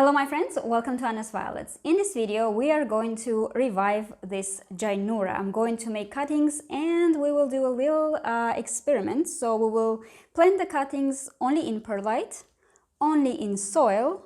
Hello my friends, welcome to Anna's Violets. In this video we are going to revive this Gynura. I'm going to make cuttings and we will do a little experiment. So we will plant the cuttings only in perlite, only in soil,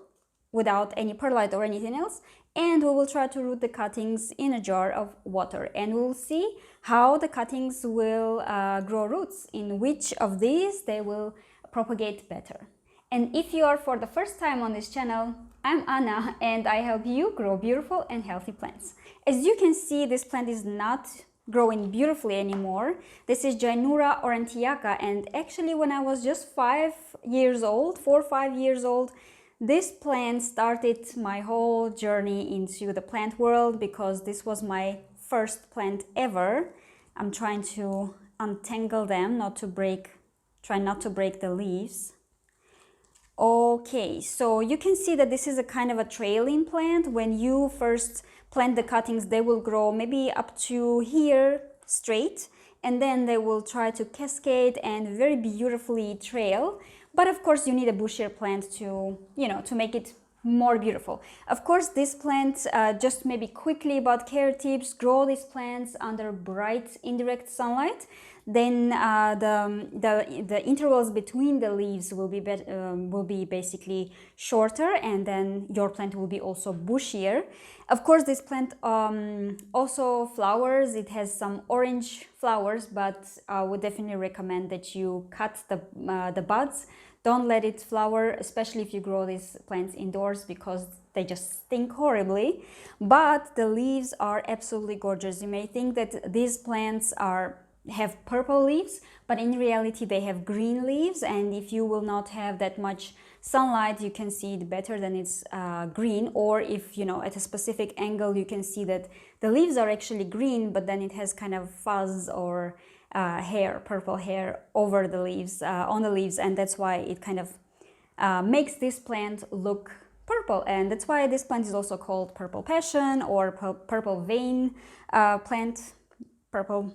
without any perlite or anything else, and we will try to root the cuttings in a jar of water, and we'll see how the cuttings will grow roots, in which of these they will propagate better. And if you are for the first time on this channel, I'm Anna and I help you grow beautiful and healthy plants. As you can see, this plant is not growing beautifully anymore. This is Gynura aurantiaca, and actually when I was just 4 or 5 years old, this plant started my whole journey into the plant world, because this was my first plant ever. I'm trying to untangle them, try not to break the leaves. Okay, so you can see that this is a kind of a trailing plant. When you first plant the cuttings, they will grow maybe up to here straight, and then they will try to cascade and very beautifully trail. But of course you need a bushier plant to, to make it more beautiful. Of course, this plant, just maybe quickly about care tips: grow these plants under bright indirect sunlight. Then the intervals between the leaves will be basically shorter, and then your plant will be also bushier. Of course, this plant also flowers. It has some orange flowers, but I would definitely recommend that you cut the buds. Don't let it flower, especially if you grow these plants indoors, because they just stink horribly. But the leaves are absolutely gorgeous. You may think that these plants have purple leaves, but in reality they have green leaves, and if you will not have that much sunlight, you can see it better than it's green. Or if at a specific angle, you can see that the leaves are actually green, but then it has kind of fuzz or purple hair over the leaves, on the leaves, and that's why it kind of makes this plant look purple. And that's why this plant is also called purple passion or purple vein plant, purple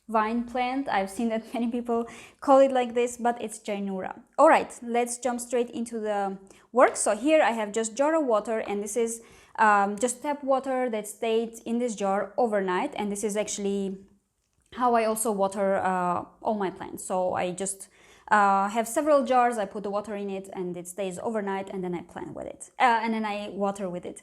vine plant. I've seen that many people call it like this, but it's Gynura. All right, let's jump straight into the work. So here I have just jar of water, and this is just tap water that stayed in this jar overnight. And this is actually how I also water all my plants. So I just have several jars, I put the water in it, and it stays overnight, and then I plant with it, and then I water with it.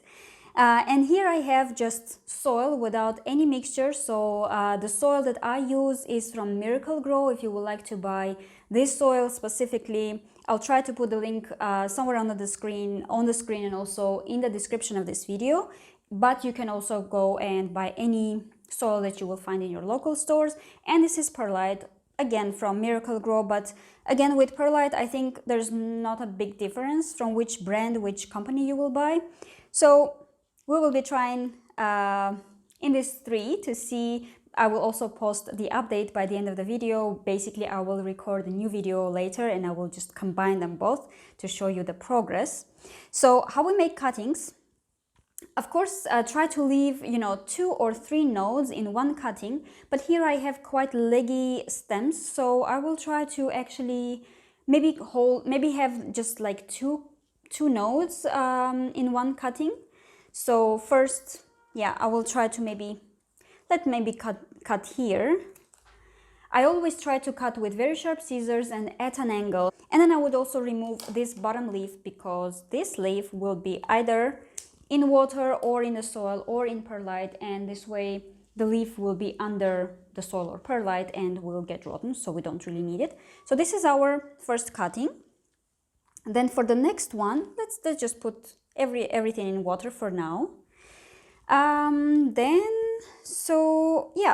And here I have just soil without any mixture. So the soil that I use is from Miracle-Gro. If you would like to buy this soil specifically, I'll try to put the link somewhere on the screen, and also in the description of this video. But you can also go and buy any soil that you will find in your local stores. And this is perlite, again from Miracle-Gro. But again, with perlite, I think there's not a big difference from which brand, which company you will buy. So we will be trying in these 3 to see. I will also post the update by the end of the video. Basically, I will record a new video later, and I will just combine them both to show you the progress. So how we make cuttings: of course, try to leave 2 or 3 nodes in one cutting, but here I have quite leggy stems, so I will try to actually maybe have just like two nodes in one cutting. So first, I will try to maybe cut here. I always try to cut with very sharp scissors and at an angle. And then I would also remove this bottom leaf, because this leaf will be either in water or in the soil or in perlite, and this way the leaf will be under the soil or perlite and will get rotten, so we don't really need it. So this is our first cutting. And then for the next one, let's just put everything in water for now.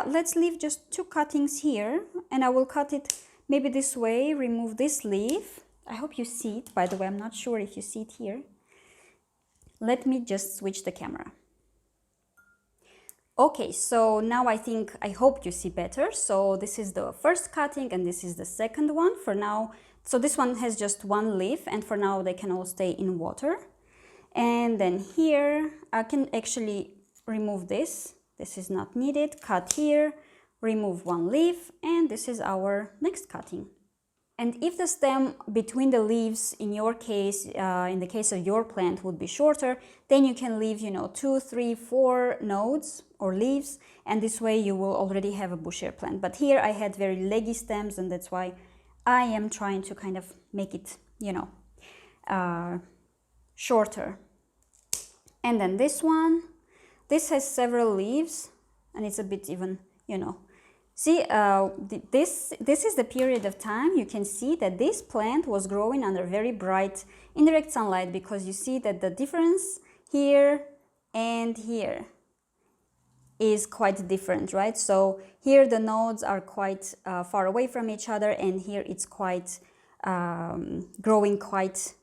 Let's leave just 2 cuttings here, and I will cut it maybe this way, remove this leaf. I hope you see it, by the way. I'm not sure if you see it here. Let me just switch the camera. Okay, so now I hope you see better. So this is the first cutting, and this is the second one for now. So this one has just 1 leaf, and for now they can all stay in water. And then here I can actually remove this. This is not needed. Cut here, remove 1 leaf, and this is our next cutting. And if the stem between the leaves, in your case, in the case of your plant, would be shorter, then you can leave, 2, 3, 4 nodes or leaves, and this way you will already have a bushier plant. But here I had very leggy stems, and that's why I am trying to kind of make it, shorter. And then this one, this has several leaves, and it's a bit even, See, this is the period of time you can see that this plant was growing under very bright indirect sunlight, because you see that the difference here and here is quite different, right? So here the nodes are quite far away from each other, and here it's quite growing quite,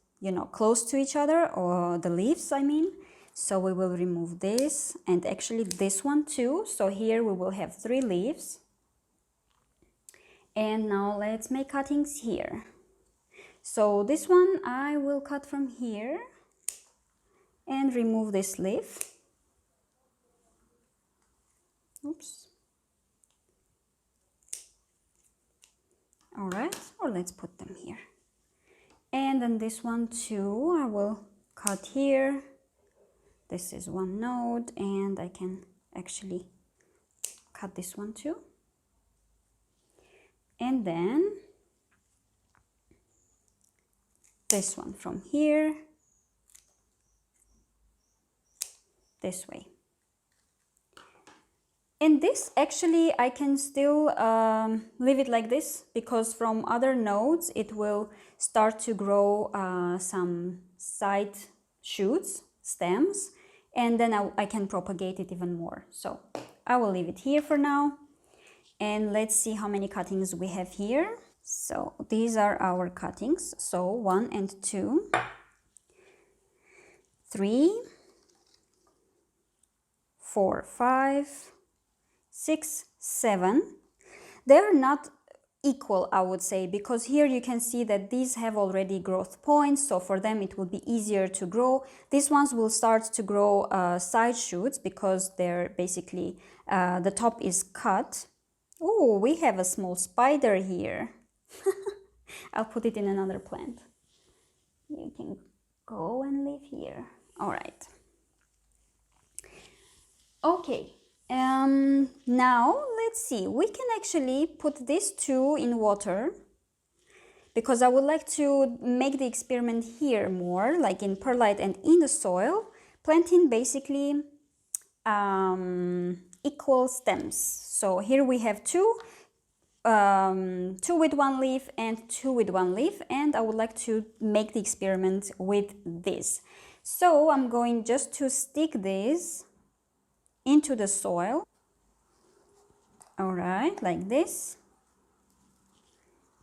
close to each other, or the leaves, I mean. So we will remove this, and actually this one too. So here we will have 3 leaves. And now let's make cuttings here. So this one I will cut from here and remove this leaf. Oops. All right, or let's put them here. And then this one too, I will cut here. This is one node, and I can actually cut this one too. And then this one from here, this way. And this actually I can still leave it like this, because from other nodes it will start to grow some side shoots, stems, and then I can propagate it even more. So I will leave it here for now. And let's see how many cuttings we have here. So these are our cuttings. So 1 and 2, 3, 4, 5, 6, 7. They're not equal, I would say, because here you can see that these have already growth points, so for them it will be easier to grow. These ones will start to grow side shoots, because they're basically the top is cut. Oh, we have a small spider here. I'll put it in another plant. You can go and live here. All right. Okay. Now let's see. We can actually put these 2 in water, because I would like to make the experiment here more, like in perlite and in the soil, planting basically equal stems. So here we have 2 with 1 leaf and 2 with 1 leaf, and I would like to make the experiment with this. So I'm going just to stick this into the soil. All right, like this,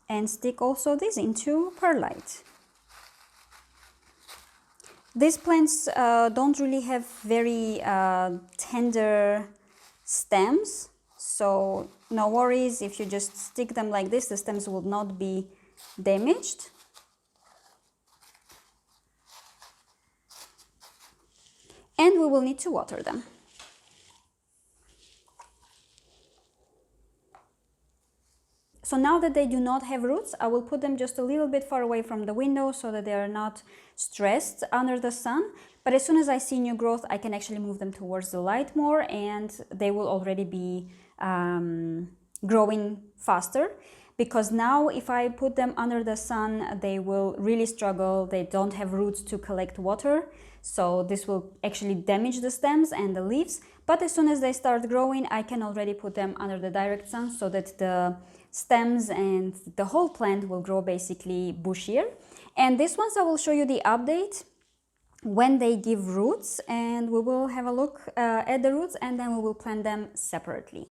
and stick also this into perlite. These plants don't really have very tender stems, so no worries if you just stick them like this, the stems will not be damaged. And we will need to water them. So now that they do not have roots, I will put them just a little bit far away from the window so that they are not stressed under the sun. But as soon as I see new growth, I can actually move them towards the light more, and they will already be growing faster. Because now if I put them under the sun, they will really struggle. They don't have roots to collect water. So this will actually damage the stems and the leaves. But as soon as they start growing, I can already put them under the direct sun so that the stems and the whole plant will grow basically bushier. And these ones I will show you the update when they give roots, and we will have a look at the roots, and then we will plant them separately.